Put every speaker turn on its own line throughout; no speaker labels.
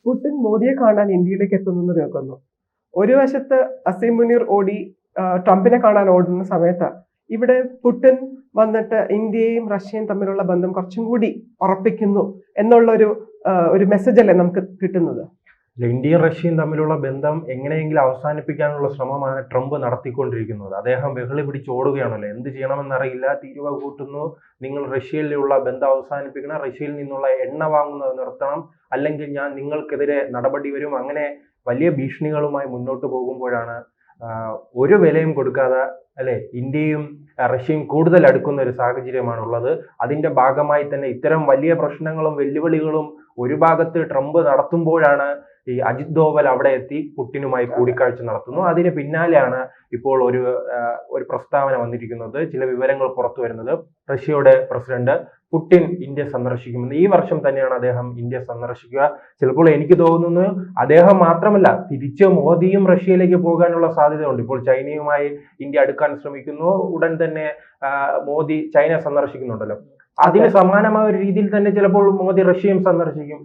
Putin മോദിയെ കാണാൻ ഇന്ത്യയിലേക്ക് എത്തുന്നെന്ന് കേൾക്കുന്നു. ഒരു വശത്ത് അസീം മുനീർ ഓടി ട്രംപിനെ കാണാൻ ഓടുന്ന സമയത്ത് ഇവിടെ പുടിൻ വന്നിട്ട് ഇന്ത്യയും റഷ്യയും തമ്മിലുള്ള ബന്ധം കുറച്ചും കൂടി ഉറപ്പിക്കുന്നു എന്നുള്ള ഒരു മെസ്സേജ് അല്ലേ നമുക്ക് കിട്ടുന്നത്.
ഇന്ത്യയും റഷ്യയും തമ്മിലുള്ള ബന്ധം എങ്ങനെയെങ്കിലും അവസാനിപ്പിക്കാനുള്ള ശ്രമമാണ് ട്രംപ് നടത്തിക്കൊണ്ടിരിക്കുന്നത്. അദ്ദേഹം വെഹളി പിടിച്ച് ഓടുകയാണല്ലോ. എന്ത് ചെയ്യണമെന്നറിയില്ല. തീരുവ കൂട്ടുന്നു, നിങ്ങൾ റഷ്യയിലുള്ള ബന്ധം അവസാനിപ്പിക്കണം, റഷ്യയിൽ നിന്നുള്ള എണ്ണ വാങ്ങുന്നത് നിർത്തണം, അല്ലെങ്കിൽ ഞാൻ നിങ്ങൾക്കെതിരെ നടപടി വരും. അങ്ങനെ വലിയ ഭീഷണികളുമായി മുന്നോട്ട് പോകുമ്പോഴാണ് ഒരു വിലയും കൊടുക്കാതെ ഇന്ത്യയും റഷ്യയും കൂടുതൽ അടുക്കുന്ന ഒരു സാഹചര്യമാണുള്ളത്. അതിന്റെ ഭാഗമായി തന്നെ ഇത്തരം വലിയ പ്രശ്നങ്ങളും വെല്ലുവിളികളും ഒരു ഭാഗത്ത് ട്രംപ് നടത്തുമ്പോഴാണ് ഈ അജിത് ഡോവൽ അവിടെ എത്തി പുടിനുമായി കൂടിക്കാഴ്ച നടത്തുന്നു. അതിന് പിന്നാലെയാണ് ഇപ്പോൾ ഒരു പ്രസ്താവന വന്നിരിക്കുന്നത്, ചില വിവരങ്ങൾ പുറത്തു വരുന്നത്. റഷ്യയുടെ പ്രസിഡന്റ് പുടിൻ ഇന്ത്യ സന്ദർശിക്കുമെന്ന്. ഈ വർഷം തന്നെയാണ് അദ്ദേഹം ഇന്ത്യ സന്ദർശിക്കുക. ചിലപ്പോൾ എനിക്ക് തോന്നുന്നു അദ്ദേഹം മാത്രമല്ല, തിരിച്ച് മോദിയും റഷ്യയിലേക്ക് പോകാനുള്ള സാധ്യതയുണ്ട്. ഇപ്പോൾ ചൈനയുമായി ഇന്ത്യ അടുക്കാൻ ശ്രമിക്കുന്നു. ഉടൻ തന്നെ മോദി ചൈന സന്ദർശിക്കുന്നുണ്ടല്ലോ. അതിന് സമാനമായ ഒരു രീതിയിൽ തന്നെ ചിലപ്പോൾ മോദി റഷ്യയും സന്ദർശിക്കും.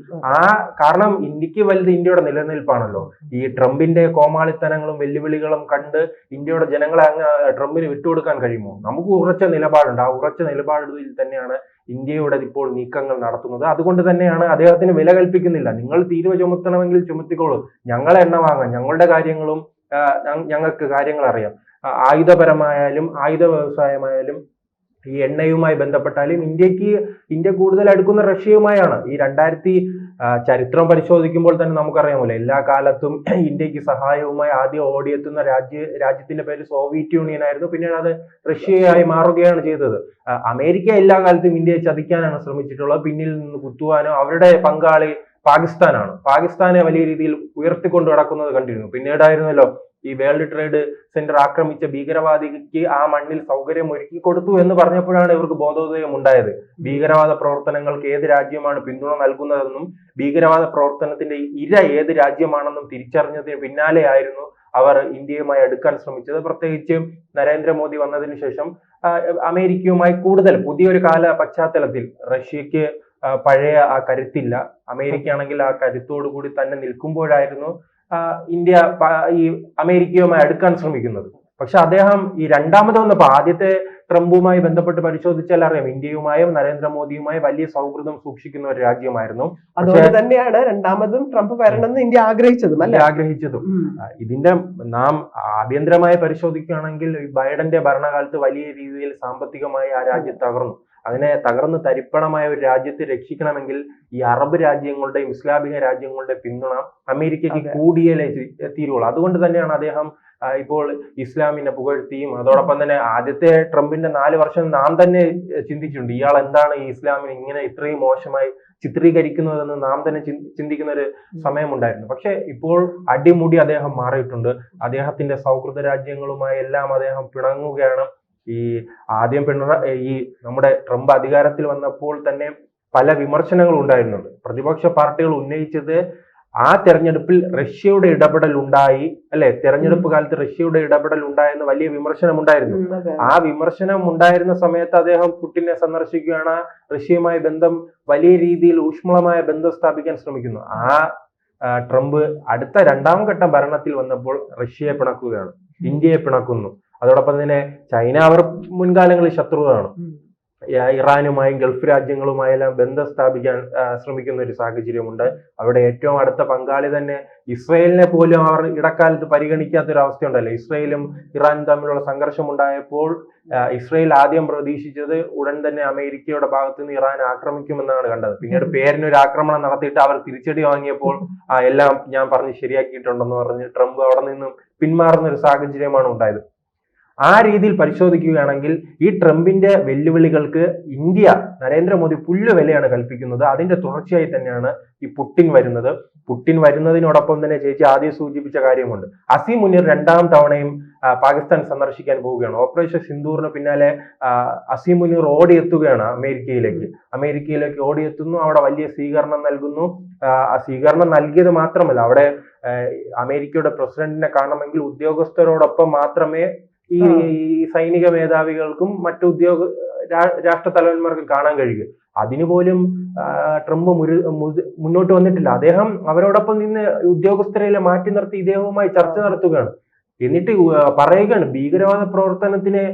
കാരണം ഇന്ത്യക്ക് വലുത് ഇന്ത്യയുടെ നിലനിൽപ്പാണല്ലോ. ഈ ട്രംപിന്റെ കോമാളിത്തനങ്ങളും വെല്ലുവിളികളും കണ്ട് ഇന്ത്യയുടെ ജനങ്ങളെ അങ്ങ് ട്രംപിന് വിട്ടുകൊടുക്കാൻ കഴിയുമോ? നമുക്ക് ഉറച്ച നിലപാടുണ്ട്. ആ ഉറച്ച നിലപാടിൽ തന്നെയാണ് ഇന്ത്യയുടെ ഇപ്പോൾ നീക്കങ്ങൾ നടത്തുന്നത്. അതുകൊണ്ട് തന്നെയാണ് അദ്ദേഹത്തിന് വില കൽപ്പിക്കുന്നില്ല. നിങ്ങൾ തീരുവ ചുമത്തണമെങ്കിൽ ചുമത്തിക്കോളൂ, ഞങ്ങളെ എണ്ണ വാങ്ങാം, ഞങ്ങളുടെ കാര്യങ്ങളും ഞങ്ങൾക്ക് കാര്യങ്ങൾ അറിയാം. ആയുധപരമായാലും ആയുധ വ്യവസായമായാലും ഈ എണ്ണയുമായി ബന്ധപ്പെട്ടാലും ഇന്ത്യ കൂടുതൽ അടുക്കുന്ന റഷ്യയുമായാണ്. ഈ 2000 ചരിത്രം പരിശോധിക്കുമ്പോൾ തന്നെ നമുക്കറിയാമല്ലോ, എല്ലാ കാലത്തും ഇന്ത്യക്ക് സഹായവുമായി ആദ്യം ഓടിയെത്തുന്ന രാജ്യത്തിന്റെ പേര് സോവിയറ്റ് യൂണിയൻ ആയിരുന്നു. പിന്നീട് അത് റഷ്യയായി മാറുകയാണ് ചെയ്തത്. അമേരിക്ക എല്ലാ കാലത്തും ഇന്ത്യയെ ചതിക്കാനാണ് ശ്രമിച്ചിട്ടുള്ളത്. പിന്നിൽ നിന്ന് കുത്തുവാനോ. അവരുടെ പങ്കാളി പാകിസ്ഥാനാണ്. പാകിസ്ഥാനെ വലിയ രീതിയിൽ ഉയർത്തിക്കൊണ്ടു നടക്കുന്നത് കണ്ടിരുന്നു. പിന്നീടായിരുന്നല്ലോ ഈ വേൾഡ് ട്രേഡ് സെന്റർ ആക്രമിച്ച ഭീകരവാദിക്ക് ആ മണ്ണിൽ സൗകര്യം ഒരുക്കി കൊടുത്തു എന്ന് പറഞ്ഞപ്പോഴാണ് ഇവർക്ക് ബോധോദയം ഉണ്ടായത്. ഭീകരവാദ പ്രവർത്തനങ്ങൾക്ക് ഏത് രാജ്യമാണ് പിന്തുണ നൽകുന്നതെന്നും ഭീകരവാദ പ്രവർത്തനത്തിന്റെ ഇര ഏത് രാജ്യമാണെന്നും തിരിച്ചറിഞ്ഞതിന് പിന്നാലെ ആയിരുന്നു അവർ ഇന്ത്യയുമായി അടുക്കാൻ ശ്രമിച്ചത്. പ്രത്യേകിച്ച് നരേന്ദ്രമോദി വന്നതിന് ശേഷം അമേരിക്കയുമായി കൂടുതൽ പുതിയൊരു കാല പശ്ചാത്തലത്തിൽ റഷ്യക്ക് പഴയ ആ കരുത്തില്ല. അമേരിക്ക ആണെങ്കിൽ ആ കരുത്തോടു കൂടി തന്നെ നിൽക്കുമ്പോഴായിരുന്നു ഇന്ത്യ ഈ അമേരിക്കയുമായി അടുക്കാൻ ശ്രമിക്കുന്നത്. പക്ഷെ അദ്ദേഹം ഈ രണ്ടാമത് വന്നപ്പോ, ആദ്യത്തെ ട്രംപുമായി ബന്ധപ്പെട്ട് പരിശോധിച്ചാൽ അറിയാം, ഇന്ത്യയുമായും നരേന്ദ്രമോദിയുമായി വലിയ സൗഹൃദം സൂക്ഷിക്കുന്ന ഒരു രാജ്യമായിരുന്നു.
അതുകൊണ്ട് തന്നെയാണ് രണ്ടാമതും ട്രംപ് വരണമെന്ന് ഇന്ത്യ ആഗ്രഹിച്ചതും.
ഇതിന്റെ നാം ആഭ്യന്തരമായി പരിശോധിക്കുകയാണെങ്കിൽ ബൈഡന്റെ ഭരണകാലത്ത് വലിയ രീതിയിൽ സാമ്പത്തികമായി ആ രാജ്യം തകർന്നു. അങ്ങനെ തകർന്ന് തരിപ്പണമായ ഒരു രാജ്യത്തെ രക്ഷിക്കണമെങ്കിൽ ഈ അറബ് രാജ്യങ്ങളുടെയും ഇസ്ലാമിക രാജ്യങ്ങളുടെ പിന്തുണ അമേരിക്കയ്ക്ക് കൂടിയേ തീരുള്ളൂ. അതുകൊണ്ട് തന്നെയാണ് അദ്ദേഹം ഇപ്പോൾ ഇസ്ലാമിനെ പുകഴ്ത്തിയും അതോടൊപ്പം തന്നെ ആദ്യത്തെ ട്രംപിന്റെ 4 വർഷം നാം തന്നെ ചിന്തിച്ചിട്ടുണ്ട്, ഇയാൾ എന്താണ് ഈ ഇസ്ലാമിനെ ഇങ്ങനെ ഇത്രയും മോശമായി ചിത്രീകരിക്കുന്നതെന്ന് നാം തന്നെ ചിന്തിക്കുന്ന ഒരു സമയമുണ്ടായിരുന്നു. പക്ഷെ ഇപ്പോൾ അടിമുടി അദ്ദേഹം മാറിയിട്ടുണ്ട്. അദ്ദേഹത്തിന്റെ സൗഹൃദ രാജ്യങ്ങളുമായി എല്ലാം അദ്ദേഹം പിണങ്ങുകയാണ്. ഈ ആദ്യം ഈ നമ്മുടെ ട്രംപ് അധികാരത്തിൽ വന്നപ്പോൾ തന്നെ പല വിമർശനങ്ങൾ ഉണ്ടായിരുന്നുണ്ട്. പ്രതിപക്ഷ പാർട്ടികൾ ഉന്നയിച്ചത് ആ തെരഞ്ഞെടുപ്പിൽ റഷ്യയുടെ ഇടപെടൽ ഉണ്ടായി, തെരഞ്ഞെടുപ്പ് കാലത്ത് റഷ്യയുടെ ഇടപെടൽ ഉണ്ടായെന്ന് വലിയ വിമർശനം ഉണ്ടായിരുന്നു. ആ വിമർശനം ഉണ്ടായിരുന്ന സമയത്ത് അദ്ദേഹം പുടിനെ സന്ദർശിക്കുകയാണ്. റഷ്യയുമായി ബന്ധം വലിയ രീതിയിൽ ഊഷ്മളമായ ബന്ധം സ്ഥാപിക്കാൻ ശ്രമിക്കുന്നു. ട്രംപ് അടുത്ത 2ാം ഘട്ട ഭരണത്തിൽ വന്നപ്പോൾ റഷ്യയെ പിണക്കുകയാണ്, ഇന്ത്യയെ പിണക്കുന്നു. അതോടൊപ്പം തന്നെ ചൈന അവർ മുൻകാലങ്ങളിൽ ശത്രുവാണ്. ഇറാനുമായും ഗൾഫ് രാജ്യങ്ങളുമായെല്ലാം ബന്ധം സ്ഥാപിക്കാൻ ശ്രമിക്കുന്ന ഒരു സാഹചര്യമുണ്ട്. അവിടെ ഏറ്റവും അടുത്ത പങ്കാളി തന്നെ ഇസ്രയേലിനെ പോലും അവർ ഇടക്കാലത്ത് പരിഗണിക്കാത്ത ഒരു അവസ്ഥയുണ്ടല്ലോ. ഇസ്രയേലും ഇറാനും തമ്മിലുള്ള സംഘർഷം ഉണ്ടായപ്പോൾ ഇസ്രയേൽ ആദ്യം പ്രതീക്ഷിച്ചത് ഉടൻ തന്നെ അമേരിക്കയുടെ ഭാഗത്തു നിന്ന് ഇറാൻ ആക്രമിക്കുമെന്നാണ് കണ്ടത്. പിന്നീട് പേരിനൊരു ആക്രമണം നടത്തിയിട്ട് അവർ തിരിച്ചടി വാങ്ങിയപ്പോൾ എല്ലാം ഞാൻ പറഞ്ഞ് ശരിയാക്കിയിട്ടുണ്ടെന്ന് പറഞ്ഞ് ട്രംപ് അവിടെ നിന്നും പിന്മാറുന്ന ഒരു സാഹചര്യമാണ് ഉണ്ടായത്. ആ രീതിയിൽ പരിശോധിക്കുകയാണെങ്കിൽ ഈ ട്രംപിന്റെ വെല്ലുവിളികൾക്ക് ഇന്ത്യ നരേന്ദ്രമോദി വിലയാണ് കൽപ്പിക്കുന്നത്. അതിന്റെ തുടർച്ചയായി തന്നെയാണ് ഈ പുടിൻ വരുന്നത്. പുടിൻ വരുന്നതിനോടൊപ്പം തന്നെ ചേച്ചി ആദ്യം സൂചിപ്പിച്ച കാര്യമുണ്ട്. അസീം മുനീർ 2ാം തവണയും പാകിസ്ഥാൻ സന്ദർശിക്കാൻ പോവുകയാണ്. ഓപ്പറേഷൻ സിന്ദൂറിന് പിന്നാലെ അസീം മുനീർ ഓടിയെത്തുകയാണ് അമേരിക്കയിലേക്ക് ഓടിയെത്തുന്നു. അവിടെ വലിയ സ്വീകരണം നൽകുന്നു. ആ സ്വീകരണം നൽകിയത് മാത്രമല്ല, അവിടെ അമേരിക്കയുടെ പ്രസിഡന്റിനെ കാണണമെങ്കിൽ ഉദ്യോഗസ്ഥരോടൊപ്പം മാത്രമേ ഈ സൈനിക മേധാവികൾക്കും മറ്റു രാഷ്ട്ര തലവന്മാർക്കും കാണാൻ കഴിയും. അതിനുപോലും ട്രംപ് മുന്നോട്ട് വന്നിട്ടില്ല. അദ്ദേഹം അവരോടൊപ്പം നിന്ന് ഉദ്യോഗസ്ഥരെ മാറ്റി നിർത്തി ഇദ്ദേഹവുമായി ചർച്ച നടത്തുകയാണ്. എന്നിട്ട് പറയുകയാണ് ഭീകരവാദ പ്രവർത്തനത്തിന്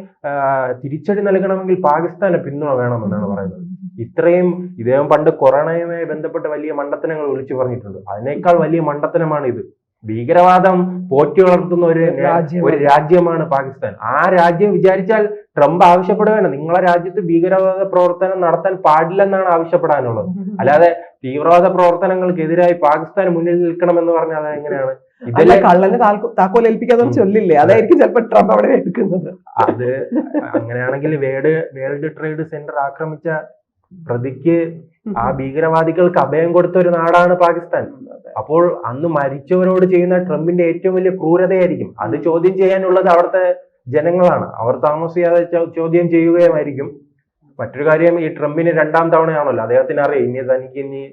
തിരിച്ചടി നൽകണമെങ്കിൽ പാകിസ്ഥാന് പിന്തുണ വേണമെന്നാണ് പറയുന്നത്. ഇത്രയും ഇദ്ദേഹം പണ്ട് കൊറോണയുമായി ബന്ധപ്പെട്ട വലിയ മണ്ടത്തനങ്ങൾ വിളിച്ചു പറഞ്ഞിട്ടുണ്ട്. അതിനേക്കാൾ വലിയ മണ്ടത്തനമാണ് ഇത്. ഭീകരവാദം പോറ്റി വളർത്തുന്ന ഒരു രാജ്യമാണ് പാകിസ്ഥാൻ. ആ രാജ്യം വിചാരിച്ചാൽ ട്രംപ് ആവശ്യപ്പെടുകയാണ് നിങ്ങളെ രാജ്യത്ത് ഭീകരവാദ പ്രവർത്തനം നടത്താൻ പാടില്ലെന്നാണ് ആവശ്യപ്പെടാനുള്ളത്. അല്ലാതെ തീവ്രവാദ പ്രവർത്തനങ്ങൾക്കെതിരായി പാകിസ്ഥാൻ മുന്നിൽ നിൽക്കണമെന്ന് പറഞ്ഞാൽ അത് എങ്ങനെയാണ്?
ഇതല്ലേ കള്ളന് താക്കോൽ ഏൽപ്പിക്കാതെ ചൊല്ലില്ലേ, അതായിരിക്കും ചിലപ്പോൾ ട്രംപ് അവിടെ എടുക്കുന്നത്.
അത് അങ്ങനെയാണെങ്കിൽ വേൾഡ് ട്രേഡ് സെന്റർ ആക്രമിച്ച പ്രതിക്ക് ആ ഭീകരവാദികൾക്ക് അഭയം കൊടുത്ത ഒരു നാടാണ് പാകിസ്ഥാൻ. അപ്പോൾ അന്ന് മരിച്ചവരോട് ചെയ്യുന്ന ട്രംപിന്റെ ഏറ്റവും വലിയ ക്രൂരതയായിരിക്കും. അത് ചോദ്യം ചെയ്യാനുള്ളത് അവിടുത്തെ ജനങ്ങളാണ്. അവർ താമസിയാതെ ചോദ്യം ചെയ്യുകയുമായിരിക്കും. മറ്റൊരു കാര്യം, ഈ ട്രംപിന് 2ാം തവണയാണല്ലോ. അദ്ദേഹത്തിന് അറിയാം തനിക്ക് ഇനി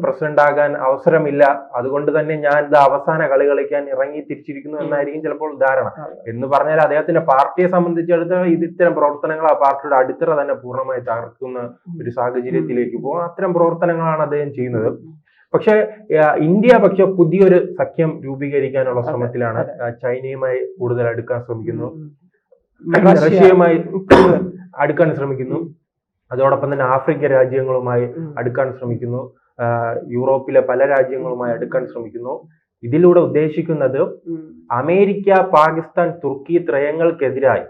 പ്രസിഡന്റ് ആകാൻ അവസരമില്ല, അതുകൊണ്ട് തന്നെ ഞാൻ ഇത് അവസാന കളി കളിക്കാൻ ഇറങ്ങി തിരിച്ചിരിക്കുന്നു എന്നായിരിക്കും ചിലപ്പോൾ ധാരണ. എന്ന് പറഞ്ഞാൽ അദ്ദേഹത്തിന്റെ പാർട്ടിയെ സംബന്ധിച്ചിടത്തോളം ഇത്തരം പ്രവർത്തനങ്ങൾ ആ പാർട്ടിയുടെ അടിത്തറ തന്നെ പൂർണ്ണമായി തകർക്കുന്ന ഒരു സാഹചര്യത്തിലേക്ക് പോകും. അത്തരം പ്രവർത്തനങ്ങളാണ് അദ്ദേഹം ചെയ്യുന്നത്. പക്ഷെ ഇന്ത്യ പുതിയൊരു സഖ്യം രൂപീകരിക്കാനുള്ള ശ്രമത്തിലാണ്. ചൈനയുമായി കൂടുതൽ അടുക്കാൻ ശ്രമിക്കുന്നു, റഷ്യയുമായി അടുക്കാൻ ശ്രമിക്കുന്നു, അതോടൊപ്പം തന്നെ ആഫ്രിക്കൻ രാജ്യങ്ങളുമായി അടുക്കാൻ ശ്രമിക്കുന്നു, യൂറോപ്പിലെ പല രാജ്യങ്ങളുമായി അടുക്കാൻ ശ്രമിക്കുന്നു. ഇതിലൂടെ ഉദ്ദേശിക്കുന്നത് അമേരിക്ക, പാകിസ്ഥാൻ, തുർക്കി ത്രയങ്ങൾക്കെതിരായി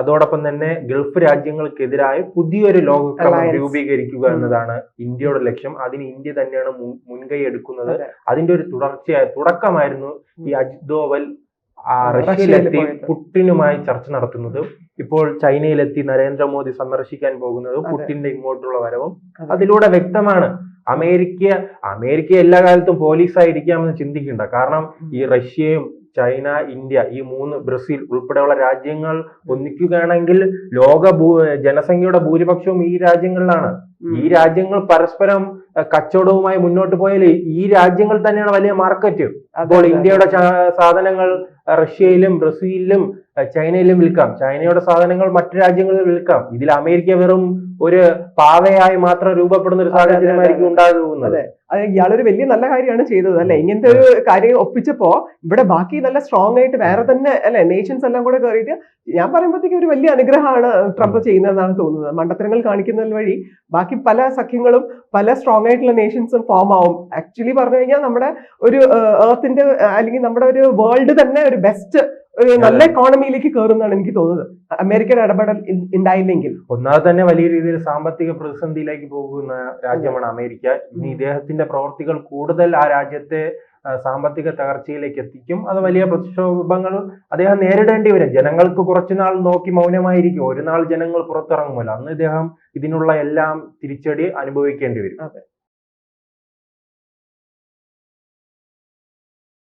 അതോടൊപ്പം തന്നെ ഗൾഫ് രാജ്യങ്ങൾക്കെതിരായ പുതിയൊരു ലോകക്രമം രൂപീകരിക്കുക എന്നതാണ് ഇന്ത്യയുടെ ലക്ഷ്യം. അതിന് ഇന്ത്യ തന്നെയാണ് മുൻകൈ എടുക്കുന്നത്. അതിന്റെ ഒരു തുടക്കമായിരുന്നു ഈ അജിത് ഡോവൽ റഷ്യയിലെത്തി പുടിനുമായി ചർച്ച നടത്തുന്നത്. ഇപ്പോൾ ചൈനയിലെത്തി നരേന്ദ്രമോദി സന്ദർശിക്കാൻ പോകുന്നത്, പുടിന്റെ ഇങ്ങോട്ടുള്ള വരവും അതിലൂടെ വ്യക്തമാണ്. അമേരിക്ക എല്ലാ കാലത്തും പോലീസായിരിക്കാമെന്ന് ചിന്തിക്കണ്ട. കാരണം ഈ റഷ്യയും ചൈന, ഇന്ത്യ, ഈ 3 ബ്രസീൽ ഉൾപ്പെടെയുള്ള രാജ്യങ്ങൾ ഒന്നിക്കുകയാണെങ്കിൽ ജനസംഖ്യയുടെ ഭൂരിപക്ഷവും ഈ രാജ്യങ്ങളിലാണ്. ഈ രാജ്യങ്ങൾ പരസ്പരം കച്ചവടവുമായി മുന്നോട്ട് പോയാൽ ഈ രാജ്യങ്ങൾ തന്നെയാണ് വലിയ മാർക്കറ്റ്. അപ്പോൾ ഇന്ത്യയുടെ സാധനങ്ങൾ റഷ്യയിലും ബ്രസീലിലും ചൈനയിലും വിൽക്കാം, ചൈനയുടെ സാധനങ്ങൾ മറ്റു രാജ്യങ്ങളിൽ വിൽക്കാം. ഇതിൽ അമേരിക്ക വെറും ഒരു പാവയായി മാത്രം രൂപപ്പെടുന്ന ഒരു സാഹചര്യമായിരിക്കും ഉണ്ടാകുന്നത്.
അതെ, ഇയാളൊരു വലിയ നല്ല കാര്യമാണ് ചെയ്തത് അല്ലെ. ഇങ്ങനത്തെ ഒരു കാര്യം ഒപ്പിച്ചപ്പോ ഇവിടെ ബാക്കി നല്ല സ്ട്രോങ് ആയിട്ട് വേറെ തന്നെ അല്ലെ നേഷൻസ് എല്ലാം കൂടെ കയറിയിട്ട്, ഞാൻ പറയുമ്പോഴത്തേക്ക് ഒരു വലിയ അനുഗ്രഹമാണ് ട്രംപ് ചെയ്യുന്നതെന്നാണ് തോന്നുന്നത്. മണ്ടത്തരങ്ങൾ കാണിക്കുന്നത് വഴി ബാക്കി പല സഖ്യങ്ങളും പല സ്ട്രോങ് ആയിട്ടുള്ള നേഷൻസും ഫോം ആവും. ആക്ച്വലി പറഞ്ഞു കഴിഞ്ഞാൽ നമ്മുടെ ഒരു എർത്തിന്റെ അല്ലെങ്കിൽ നമ്മുടെ ഒരു വേൾഡ് തന്നെ ഒരു ബെസ്റ്റ് ഒരു നല്ല എക്കോണമിയിലേക്ക് കയറുന്നതാണ് എനിക്ക് തോന്നുന്നത്, അമേരിക്കയുടെ ഇടപെടൽ ഉണ്ടായില്ലെങ്കിൽ.
ഒന്നാമത് തന്നെ വലിയ രീതിയിൽ സാമ്പത്തിക പ്രതിസന്ധിയിലേക്ക് പോകുന്ന രാജ്യമാണ് അമേരിക്ക. ഇനി ഇദ്ദേഹത്തിന്റെ പ്രവർത്തികൾ കൂടുതൽ ആ രാജ്യത്തെ സാമ്പത്തിക തകർച്ചയിലേക്ക് എത്തിക്കും. അത് വലിയ പ്രക്ഷോഭങ്ങൾ അദ്ദേഹം നേരിടേണ്ടി വരും. ജനങ്ങൾക്ക് കുറച്ചുനാൾ നോക്കി മൗനമായിരിക്കും. ഒരു നാൾ ജനങ്ങൾ പുറത്തിറങ്ങുമല്ലോ, അന്ന് ഇദ്ദേഹം ഇതിനുള്ള എല്ലാം തിരിച്ചടി അനുഭവിക്കേണ്ടി വരും.